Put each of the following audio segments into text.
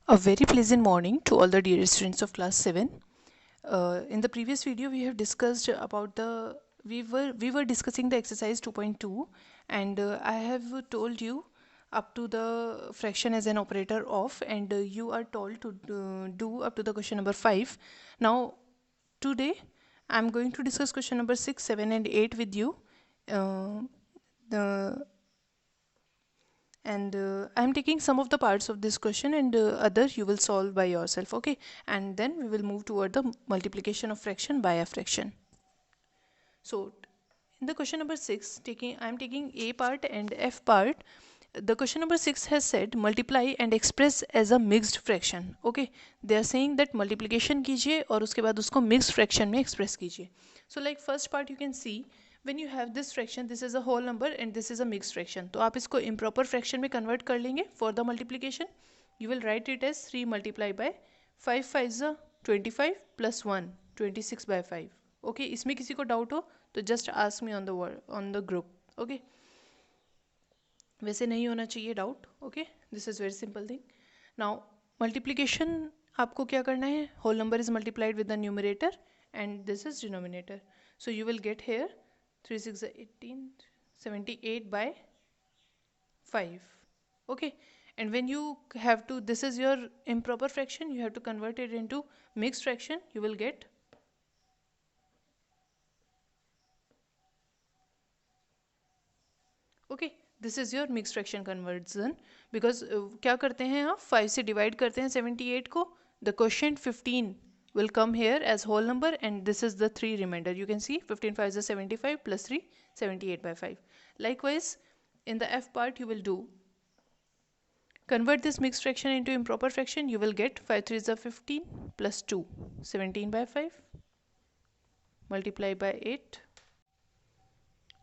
A very pleasant morning to all the dear students of class 7. In the previous video we have discussed about the we were discussing the exercise 2.2, and I have told you up to the fraction as an operator of, and you are told to do up to the question number 5. Now today I am going to discuss question number 6, 7 and 8 with you. The and I'm taking some of the parts of this question, and other you will solve by yourself, okay? And then we will move toward the multiplication of fraction by a fraction. So in the question number 6, I'm taking A part and F part. The question number 6 has said multiply and express as a mixed fraction. Okay, they are saying that multiplication कीजिए और उसके बाद उसको mixed fraction में express कीजिए. So like first part you can see, when you have this fraction, this is a whole number and this is a mixed fraction. तो आप इसको improper fraction में convert कर लेंगे. For the multiplication, you will write it as 3 multiplied by 5 5 is 25 plus 1 26 by 5. Okay, इसमें किसी को doubt हो तो just ask me on the group. Okay, वैसे नहीं होना चाहिए doubt. Okay, this is very simple thing. Now multiplication आपको क्या करना है, whole number is multiplied with the numerator and this is denominator. So you will get here 3 6 18 78 by 5. Okay, and when you have to, this is your improper fraction, you have to convert it into mixed fraction. You will get okay, this is your mix fraction conversion. Because क्या करते हैं आप, 5 से divide करते हैं 78 को. The question 15 will come here as whole number, and this is the 3 remainder. You can see 15 5 is 75 plus 3 78 by 5. Likewise, in the F part you will do convert this mixed fraction into improper fraction. You will get 5 3 is 15 plus 2 17 by 5 multiply by 8.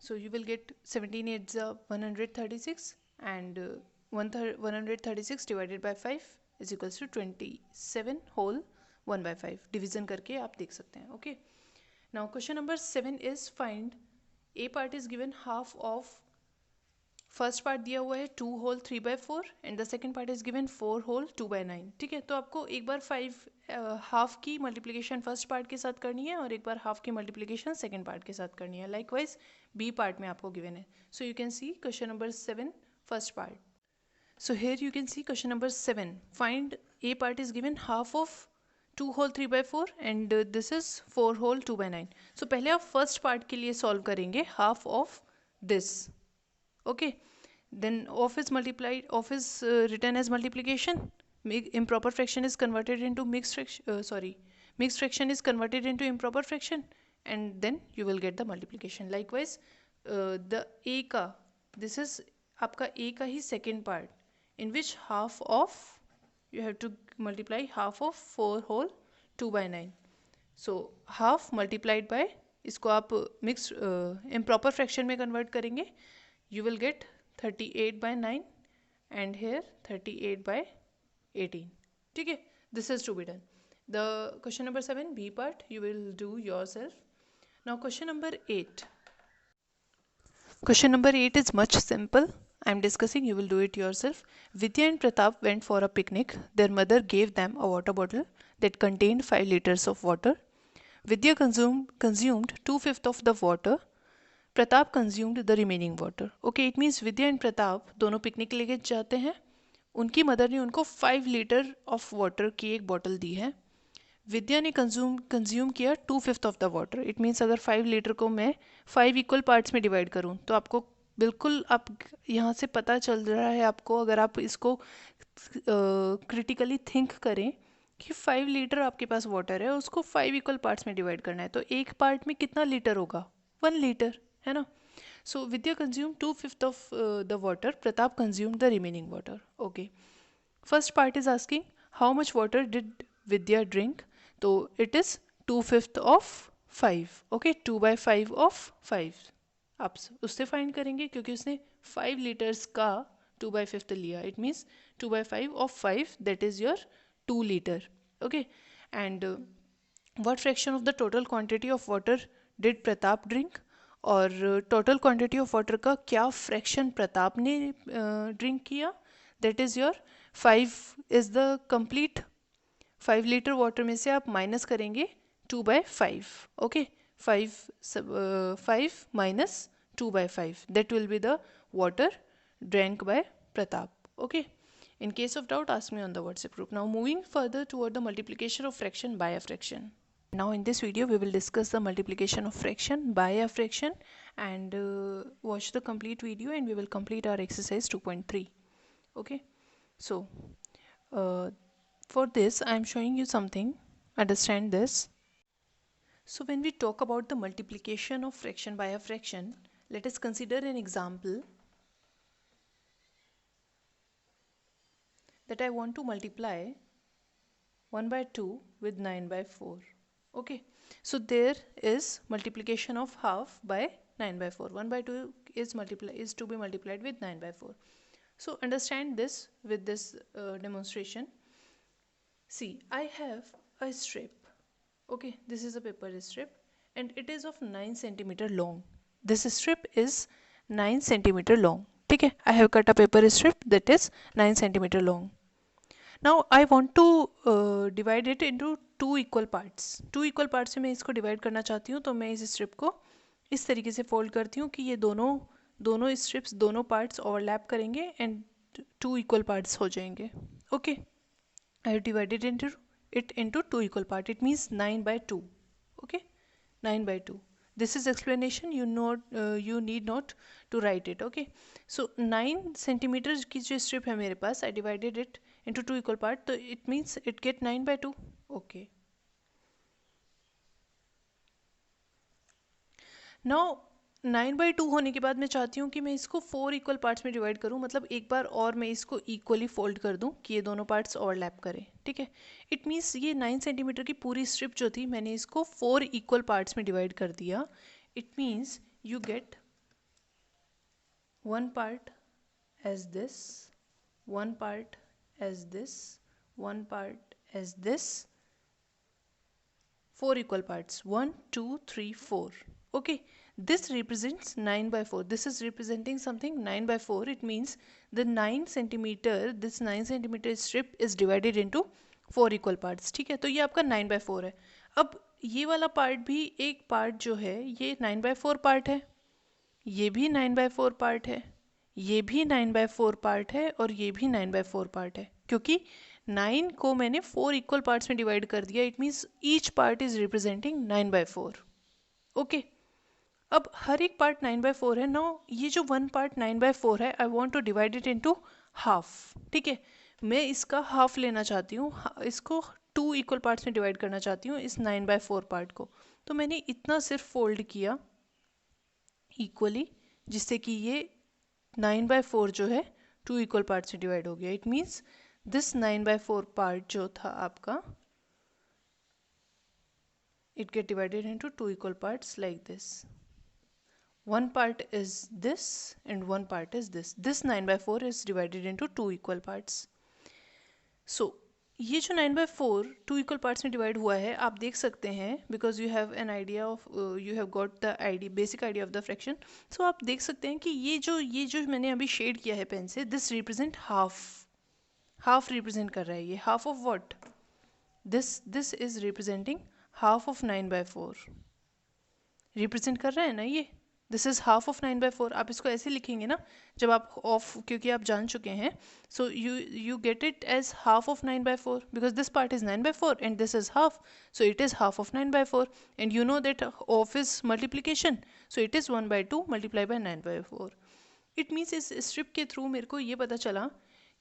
So you will get 17 8 is 136, and 136 divided by 5 is equals to 27 whole 1 by 5. Division करके आप देख सकते हैं. Okay. Now question number 7 is find A part is given half of first part दिया हुआ है 2 whole 3 by 4 and the second part is given 4 whole 2 by 9. ठीक है, तो आपको एक बार 5 हाफ की मल्टीप्लिकेशन फर्स्ट पार्ट के साथ करनी है और एक बार हाफ की मल्टीप्लिकेशन सेकेंड पार्ट के साथ करनी है. लाइकवाइज बी पार्ट में आपको गिवन है. So you can C question number 7 first part. So here you can see question number 7. Find A part is given half of 2 whole 3 by 4 and this is 4 whole 2 by 9. So पहले आप first part के लिए solve करेंगे half of this. Okay, then of is multiplied, of is written as multiplication. Improper fraction is converted into mixed fraction. Mixed fraction is converted into improper fraction, and then you will get the multiplication. Likewise, the A का, this is आपका A का ही second part, in which half of you have to multiply half of 4 whole 2 by 9. So half multiplied by, इसको आप mixed improper fraction में convert करेंगे. You will get 38 by 9 and here 38 by 18. ठीक है, this is to be done. The question number 7 B part you will do yourself. Now question number 8. Question number 8 is much simple. I am discussing, you will do it yourself. Vidya and Pratap went for a picnic. Their mother gave them a water bottle that contained 5 liters of water. Vidya consumed 2/5 of the water. Pratap consumed the remaining water. Okay, it means Vidya and Pratap दोनों picnic लेके जाते हैं. उनकी mother ने उनको 5 litre of water की एक bottle दी है. विद्या ने कंज्यूम किया 2/5 of the water. It means अगर 5 लीटर को मैं 5 इक्वल पार्ट्स में डिवाइड करूं तो आपको बिल्कुल, आप यहाँ से पता चल रहा है आपको, अगर आप इसको क्रिटिकली थिंक करें कि 5 लीटर आपके पास वाटर है, उसको 5 इक्वल पार्ट्स में डिवाइड करना है, तो एक पार्ट में कितना लीटर होगा, 1 लीटर, है ना. So Vidya consume 2/5 of the water, Pratap consume the remaining water. Okay, first part is asking how much water did Vidya drink. तो it is 2/5 of 5. Okay, 2/5 of 5 आप उससे फाइंड करेंगे क्योंकि उसने 5 लीटर्स का 2/5 लिया. It means 2/5 of 5, that is your 2 litre. Okay, and what fraction of the total quantity of water did Pratap drink. और total quantity of water का क्या फ्रैक्शन प्रताप ने ड्रिंक किया, that is your 5 is the complete 5 litre water में से आप minus करेंगे 2/5. Okay, 5 minus 2/5, that will be the water drank by Pratap. Okay, in case of doubt, ask me on the WhatsApp group. Now moving further toward the multiplication of fraction by a fraction. Now in this video we will discuss the multiplication of fraction by a fraction, and watch the complete video and we will complete our exercise 2.3. Okay, so for this I am showing you something. Understand this. So when we talk about the multiplication of fraction by a fraction, let us consider an example that I want to multiply 1/2 with 9/4. Okay, so there is multiplication of half by 9/4. 1/2 is to be multiplied with 9/4. So understand this with this demonstration. See, I have a strip. Okay, this is a paper strip and it is of 9 centimeter long. This strip is 9 centimeter long. Okay, I have cut a paper strip that is 9 centimeter long. Now I want to divide it into 2 equal parts. 2 equal parts में मैं इसको divide करना चाहती हूँ, तो मैं इस strip को इस तरीके से fold करती हूँ कि ये दोनों strips दोनों parts overlap करेंगे and 2 equal parts हो जाएंगे. Okay, I have divided it into 2 equal parts. It means 9/2. Okay, 9/2. This is explanation. You need not to write it. Okay, so 9 centimeters की जो strip है मेरे पास, I divided it into 2 equal parts, so it means it get 9/2. Okay, now 9/2 होने के बाद मैं चाहती हूँ कि मैं इसको 4 इक्वल पार्ट्स में डिवाइड करूँ, मतलब एक बार और मैं इसको इक्वली फोल्ड कर दूँ कि ये दोनों पार्ट्स ओवरलैप करें. ठीक है, इट मीन्स ये 9 सेंटीमीटर की पूरी स्ट्रिप जो थी मैंने इसको 4 इक्वल पार्ट्स में डिवाइड कर दिया. It means you get one part as this, one part as this, one part as this, 4 equal parts, 1 2 3 4. Okay, this represents 9/4. This is representing something 9/4. It means the 9 centimeter, this 9 centimeter strip is divided into 4 equal parts. ठीक है, तो ये आपका 9/4 है. अब ये वाला part भी, एक पार्ट जो है ये 9/4 पार्ट है, ये भी 9/4 पार्ट है, ये भी 9/4 पार्ट है और ये भी 9/4 पार्ट है, क्योंकि 9 को मैंने 4 इक्वल पार्ट्स में डिवाइड कर दिया. It means each part is representing 9/4. Okay, अब हर एक पार्ट 9/4 है. नाउ ये जो वन पार्ट 9/4 है, I want to divide it into half. ठीक है, मैं इसका हाफ लेना चाहती हूँ, इसको 2 इक्वल पार्ट्स में डिवाइड करना चाहती हूँ इस 9/4 पार्ट को. तो मैंने इतना सिर्फ फोल्ड किया इक्वली, जिससे कि ये 9/4 जो है 2 इक्वल पार्ट से डिवाइड हो गया. इट मीन्स दिस 9/4 पार्ट जो था आपका, it get divided into 2 equal parts like this. One part is this and one part is this. This 9/4 is divided into 2 equal parts. So ये जो 9/4 2 equal parts में divide हुआ है, आप देख सकते हैं, because you have an idea of, you have got the idea, basic idea of the fraction. So आप देख सकते हैं कि ये जो मैंने अभी शेड किया है पेन से, दिस रिप्रेजेंट हाफ रिप्रेजेंट कर रहा है. ये half of what? This is representing half of 9/4 represent कर रहा है ना ये. This is half of 9/4. आप इसको ऐसे लिखेंगे ना जब आप ऑफ, क्योंकि आप जान चुके हैं. So you get it as half of 9/4 because this part is 9/4 and this is half, so it is half of 9/4. And you know that of is multiplication, so it is 1/2 multiply by 9/4. It means इस strip के through मेरे को ये पता चला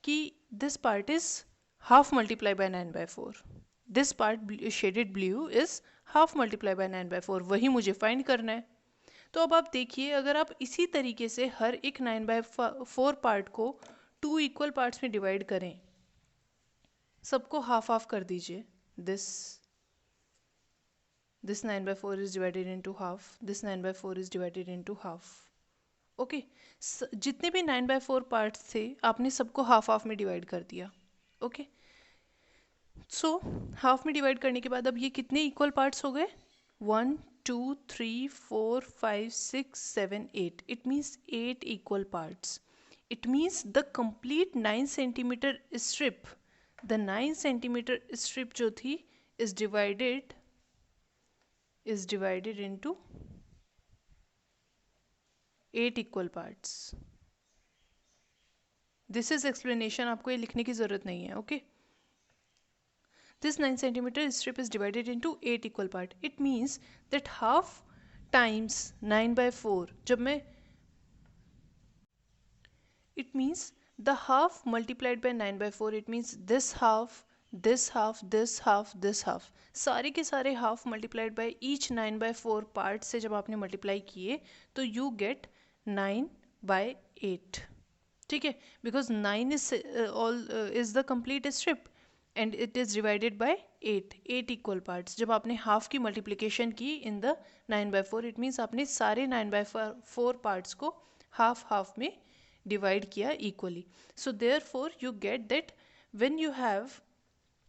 कि this part is half multiply by 9/4. This part shaded blue is half multiply by 9/4. वही मुझे फाइंड करना है. तो अब आप देखिए, अगर आप इसी तरीके से हर एक 9/4 पार्ट को 2 इक्वल पार्ट्स में डिवाइड करें, सबको हाफ हाफ कर दीजिए. This 9/4 is divided into half, this 9/4 is divided into half. Okay, जितने भी 9/4 पार्ट्स थे आपने सबको हाफ हाफ में डिवाइड कर दिया. ओके, सो हाफ में डिवाइड करने के बाद अब ये कितने इक्वल पार्ट्स हो गए? 1 2 3 4 5 6 7 8. It means 8 equal parts. it means the complete 9 centimeter strip, the 9 centimeter strip जो थी is divided into 8 equal parts. This is explanation, आपको ये लिखने की ज़रूरत नहीं है, okay? This 9 centimeter strip is divided into 8 equal part. It means that half times 9 by 4, जब मैं it means the half multiplied by 9 by 4, it means this half, this half, this half, this half, सारे के सारे half multiplied by each 9 by 4 part से जब आपने multiply किए तो you get 9 by 8. ठीक है, because 9 is the complete strip and it is divided by 8 equal parts. जब आपने half की multiplication की in the 9 by 4, it means आपने सारे 9 by 4 parts को half में divide किया equally. So therefore you get that when you have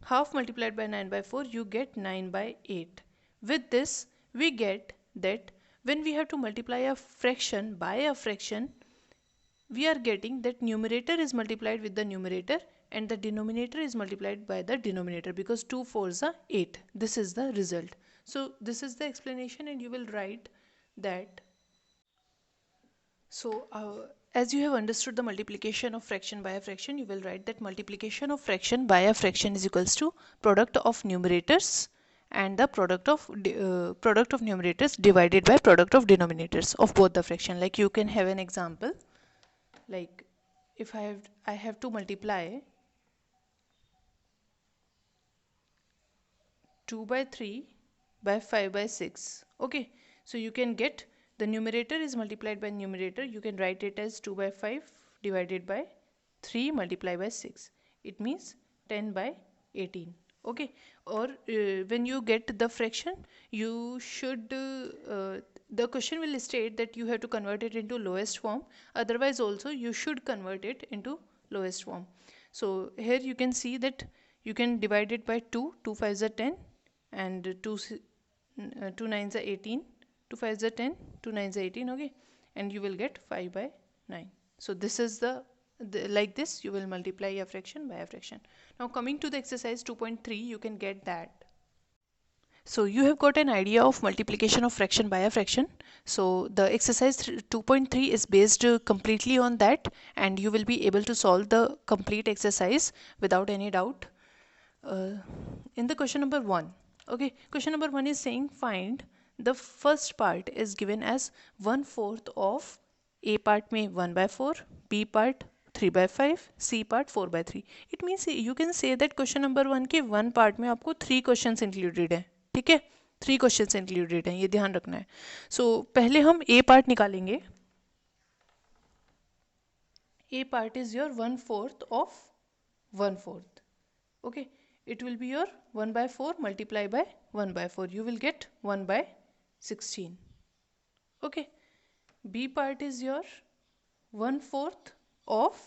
half multiplied by 9 by 4, you get 9 by 8. With this we get that when we have to multiply a fraction by a fraction, we are getting that numerator is multiplied with the numerator and the denominator is multiplied by the denominator, because 2 4s are 8. This is the result. So this is the explanation, and you will write that. So as you have understood the multiplication of fraction by a fraction, you will write that multiplication of fraction by a fraction is equals to product of numerators and the product of numerators divided by product of denominators of both the fraction. Like you can have an example, like if I have to multiply 2 by 3 by 5 by 6. Okay, so you can get the numerator is multiplied by numerator. You can write it as 2 by 5 divided by 3 multiplied by 6. It means 10 by 18. Okay, or when you get the fraction, you should the question will state that you have to convert it into lowest form. Otherwise also you should convert it into lowest form. So here you can see that you can divide it by 2. 2 5s are 10 and 2 9s are 18. 2 5s are 10, 2 9s are 18. Okay, and you will get 5 by 9. So this is the like this you will multiply a fraction by a fraction. Now coming to the exercise 2.3, you can get that. So you have got an idea of multiplication of fraction by a fraction. So the exercise 2.3 is based completely on that, and you will be able to solve the complete exercise without any doubt. In the question number 1, okay, question number 1 is saying find the first part is given as 1/4 of A part में 1 by 4, B part 3 by 5, C part 4 by 3. It means you can say that question number 1 के 1 part में आपको 3 questions included हैं. ठीक है, 3 questions included हैं, ये ध्यान रखना है. So पहले हम A part निकालेंगे. A part is your 1/4 of 1/4. Okay, it will be your 1 by 4 multiplied by 1 by 4. You will get 1 by 16. Okay, B part is your 1/4 of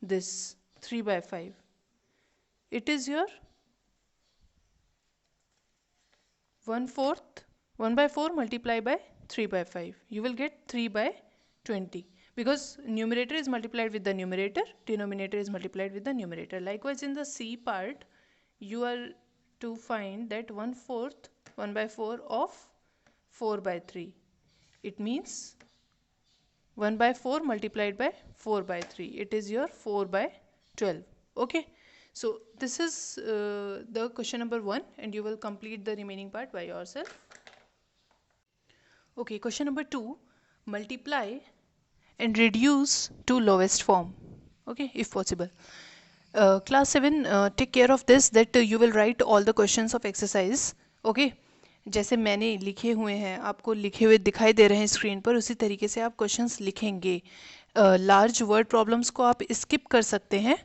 this 3 by 5. It is your 1/4, 1 by 4 multiplied by 3 by 5. You will get 3 by 20, because numerator is multiplied with the numerator, denominator is multiplied with the numerator. Likewise in the C part, you are to find that 1/4 1 by 4 of 4 by 3. It means 1 by 4 multiplied by 4 by 3. It is your 4 by 12. Okay, so this is the question number 1, and you will complete the remaining part by yourself. Okay, question number 2, multiply and reduce to lowest form. Okay, if possible. Class 7, take care of this, that you will write all the questions of exercise. Okay, जैसे मैंने लिखे हुए हैं, आपको लिखे हुए दिखाई दे रहे हैं स्क्रीन पर, उसी तरीके से आप क्वेश्चंस लिखेंगे. लार्ज वर्ड प्रॉब्लम्स को आप स्किप कर सकते हैं,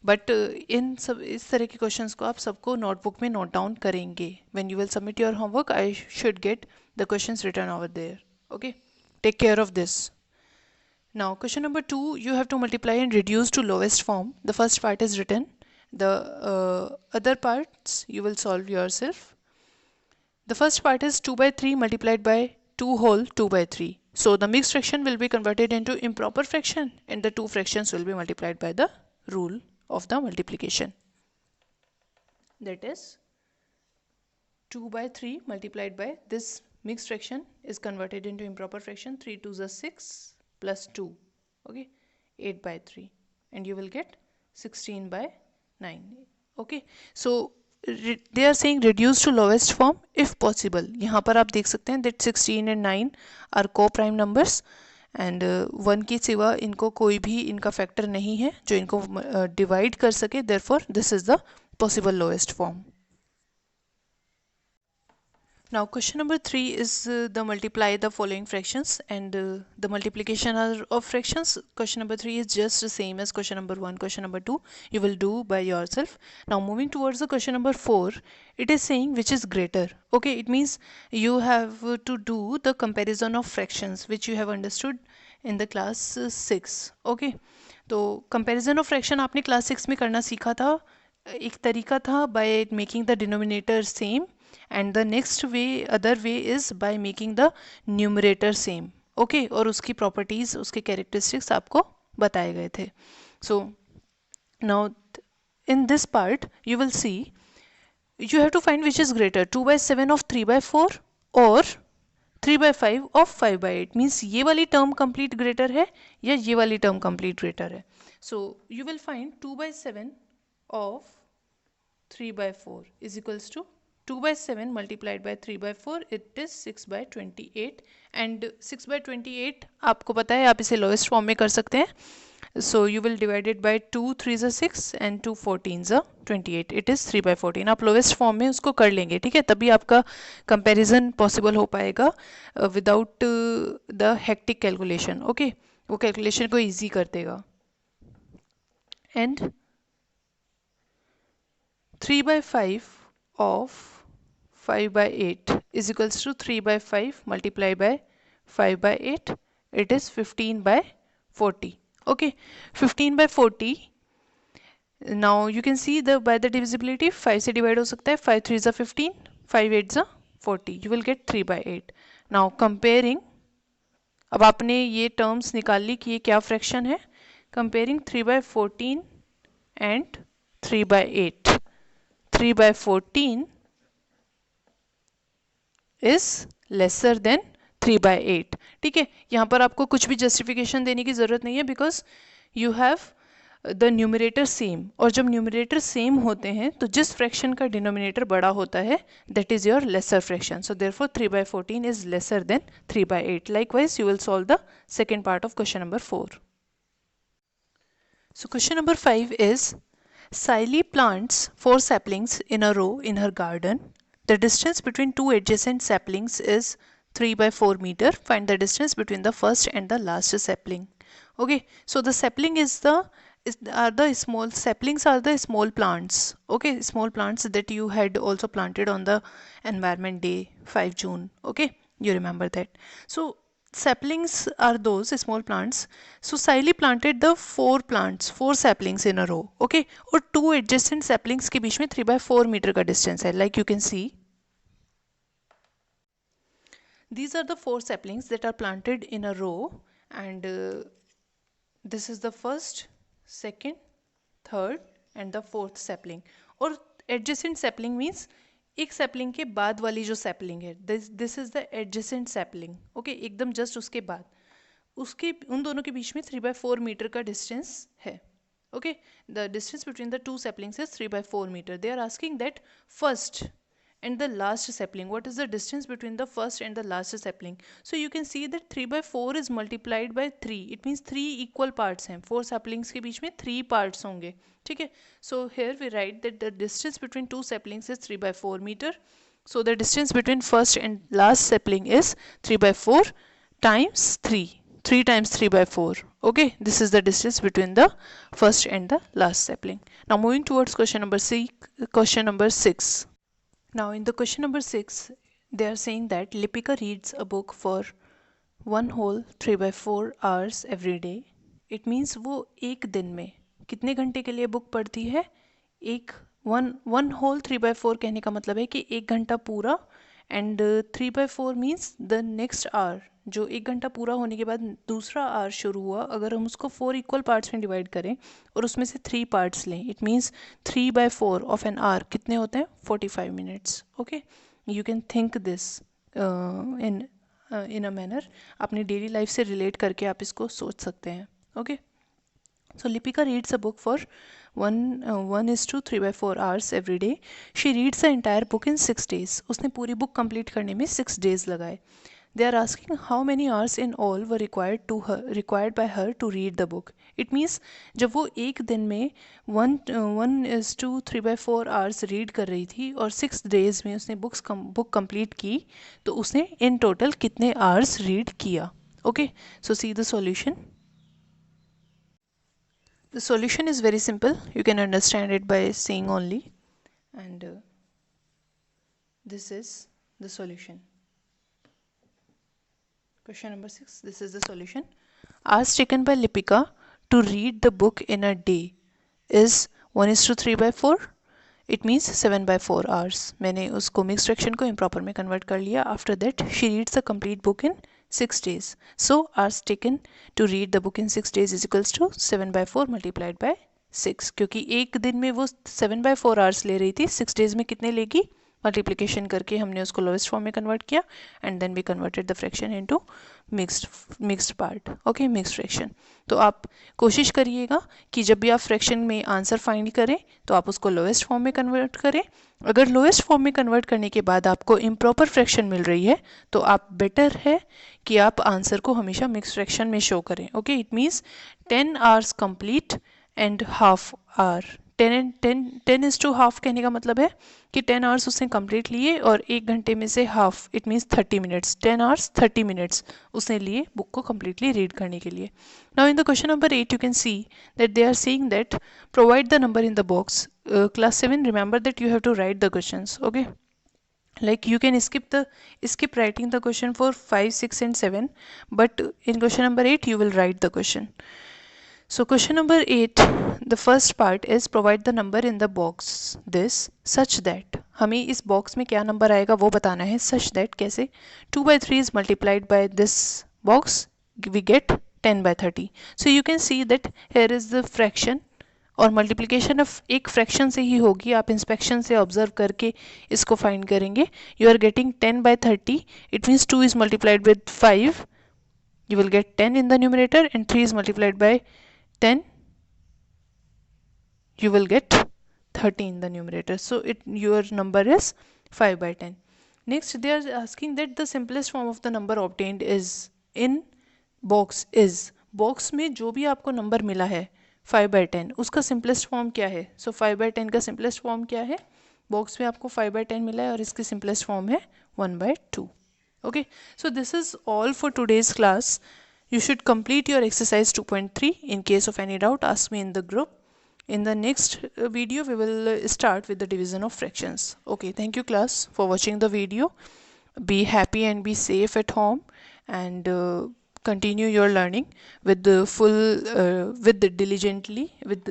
बट इन सब इस तरह के क्वेश्चंस को आप सबको नोटबुक में नोट डाउन करेंगे. When you will submit your homework, I should get the questions written over there. Okay, take care of this. Now question number 2, you have to multiply and reduce to lowest form. The first part is written. The other parts you will solve yourself. The first part is 2 by 3 multiplied by 2 whole 2 by 3. So the mixed fraction will be converted into improper fraction and the two fractions will be multiplied by the rule of the multiplication. That is 2 by 3 multiplied by this mixed fraction is converted into improper fraction. 3 2s are 6 plus 2. Okay, 8 by 3 and you will get 16 by 9. Okay, so they are saying reduce to lowest form if possible. यहाँ पर आप देख सकते हैं that 16 and 9 are co-prime numbers and 1 के सिवा इनको कोई भी इनका फैक्टर नहीं है जो इनको डिवाइड कर सके. therefore this is the possible lowest form. Now question number 3 is the multiply the following fractions and the multiplication of fractions. Question number 3 is just the same as question number 1. Question number 2 you will do by yourself. Now moving towards the question number 4, it is saying which is greater. Okay, it means you have to do the comparison of fractions which you have understood in the class 6. Okay, तो comparison of fraction आपने class 6 में करना सीखा था. एक तरीका था by making the denominator same and the next way other way is by making the numerator same. Okay, और उसकी properties उसके characteristics आपको बताए गए थे. So now in this part you will see you have to find which is greater, 2 by 7 of 3 by 4 or 3 by 5 of 5 by 8. means ये वाली term complete greater है या ये वाली term complete greater है. So you will find 2 by 7 of 3 by 4 is equals to 2 by 7 multiplied by 3 by 4, it is 6 by 28 and 6 by 28 आपको पता है आप इसे lowest form में कर सकते हैं. So you will divide it by 2 3s are 6 and 2 14s are 28, it is 3 by 14. आप lowest form में उसको कर लेंगे, ठीक है, तभी आपका comparison possible हो पाएगा without the hectic calculation. Okay, वो calculation को easy कर देगा. And 3 by 5 of 5 by 8 is equals to 3 by 5 multiplied by 5 by 8, it is 15 by 40. Okay, 15 by 40. now you can see the by the divisibility 5 से divide हो सकता है. 5 3s are 15, 5 8s are 40, you will get 3 by 8. now comparing, अब आपने ये terms निकाल ली कि ये क्या fraction है. comparing 3 by 14 and 3 by 8, 3 by 14 is lesser than 3 by 8. ठीक है, यहाँ पर आपको कुछ भी justification देने की ज़रूरत नहीं है because you have the numerator same. और जब numerator same होते हैं तो जिस fraction का denominator बड़ा होता है that is your lesser fraction. So therefore 3 by 14 is lesser than 3 by 8. Likewise you will solve the second part of question number 4. So question number 5 is Siley plants 4 saplings in a row in her garden. The distance between two adjacent saplings is 3 by 4 meter. Find the distance between the first and the last sapling. Okay, so the sapling is the small saplings are the small plants. Okay, small plants that you had also planted on the Environment Day 5 June. Okay, you remember that. So saplings are those small plants. So Siley planted the 4 saplings in a row. Okay, और 2 adjacent saplings के बीच में 3 by 4 meter का distance है. Like you can see, these are the 4 saplings that are planted in a row and this is the first, second, third and the fourth sapling. और adjacent sapling means एक sapling के बाद वाली जो sapling है, this is the adjacent sapling. Okay, एकदम just उसके बाद, उसके उन दोनों के बीच में 3 by 4 meter का distance है. Okay, the distance between the two saplings is 3 by 4 meter. They are asking that first and the last sapling, what is the distance between the first and the last sapling. So you can see that 3 by 4 is multiplied by 3. It means 3 equal parts हैं. 4 saplings के बीच में 3 parts होंगे. ठीक है, so here we write that the distance between two saplings is 3 by 4 meter. So the distance between first and last sapling is 3 by 4 times 3. 3 times 3 by 4. Okay, this is the distance between the first and the last sapling. Now moving towards question number 6. Now in the question number 6, they are saying that Lipika reads a book for one whole 3 by 4 hours every day. It means वो एक दिन में कितने घंटे के लिए book पढ़ती है. एक one whole 3 by 4 कहने का मतलब है कि 1 घंटा पूरा and 3 by 4 means the next hour. जो 1 घंटा पूरा होने के बाद दूसरा आवर शुरू हुआ, अगर हम उसको 4 इक्वल पार्ट्स में डिवाइड करें और उसमें से 3 पार्ट्स लें, it means 3/4 of an hour कितने होते हैं? 45 minutes. Okay, you can think this in a manner. अपनी डेली लाइफ से रिलेट करके आप इसको सोच सकते हैं. Okay, so Lipika reads a book for 1:3/4 hours every day. She reads the entire book in 6 days. उसने पूरी बुक कंप्लीट करने में 6 days लगाए. They are asking how many hours in all were required by her to read the book. It means जब वो एक दिन में 1:3/4 hours रीड कर रही थी और 6 days में उसने बुक कंप्लीट की, तो उसने इन टोटल कितने hours रीड किया. Okay, so see the solution. The solution is very simple. You can understand it by seeing only. And this is the solution. Question number 6. This is the solution. Hours taken by Lipika to read the book in a day is 1:3/4. It means 7/4 hours. मैंने उसको mixed fraction को improper में convert कर लिया. After that, she reads the complete book in 6 days. So hours taken to read the book in 6 days is equals to 7/4 multiplied by 6. क्योंकि एक दिन में वो 7/4 hours ले रही थी, 6 days में कितने लेगी? मल्टीप्लिकेशन करके हमने उसको लोएस्ट फॉर्म में कन्वर्ट किया and then we converted the fraction into mixed part. Okay, mixed fraction. तो आप कोशिश करिएगा कि जब भी आप फ्रैक्शन में आंसर फाइंड करें तो आप उसको लोएस्ट फॉर्म में कन्वर्ट करें. अगर लोएस्ट फॉर्म में कन्वर्ट करने के बाद आपको इम्प्रॉपर फ्रैक्शन मिल रही है तो आप बेटर है कि आप आंसर को हमेशा मिक्स्ड फ्रैक्शन में शो करें. Okay, it means 10 hours complete and half hour. 10:half कहने का मतलब है कि 10 hours उसने कंप्लीट लिए और 1 घंटे में से half, it means 30 minutes. 10 hours 30 minutes उसने लिए बुक को कम्प्लीटली रीड करने के लिए. Now in the question number 8 you can see that they are saying that provide the number in the box. Class 7, remember that you have to write the questions. Okay, like you can skip writing the question for 5, 6 and 7, but in question number 8 you will write the question. So question number 8, the first part is provide the number in the box this such that. हमें इस box में क्या number आएगा वो बताना है. such that कैसे? 2/3 is multiplied by this box, we get 10/30. So you can see that here is the fraction और मल्टीप्लिकेशन ऑफ एक फ्रैक्शन से ही होगी. आप इंस्पेक्शन से ऑब्जर्व करके इसको फाइंड करेंगे. You are getting 10/30. It means 2 is multiplied with 5. You will get 10 in the numerator and 3 is multiplied by 10. You will get 30 in the numerator. So your number is 5/10. Next they are asking that the simplest form of the number obtained is in box is. Box में जो भी आपको number मिला है 5/10 उसका simplest form क्या है? सो 5/10 का सिंपलेस्ट फॉर्म क्या है? बॉक्स में आपको 5/10 मिला है और इसकी सिंपलेस्ट फॉर्म है 1/2. Okay, so this is all for today's class. You should complete your exercise 2.3. In case of any doubt, ask me in the group. In the next video, we will start with the division of fractions. Okay, thank you class for watching the video. Be happy and be safe at home and continue your learning with the diligently with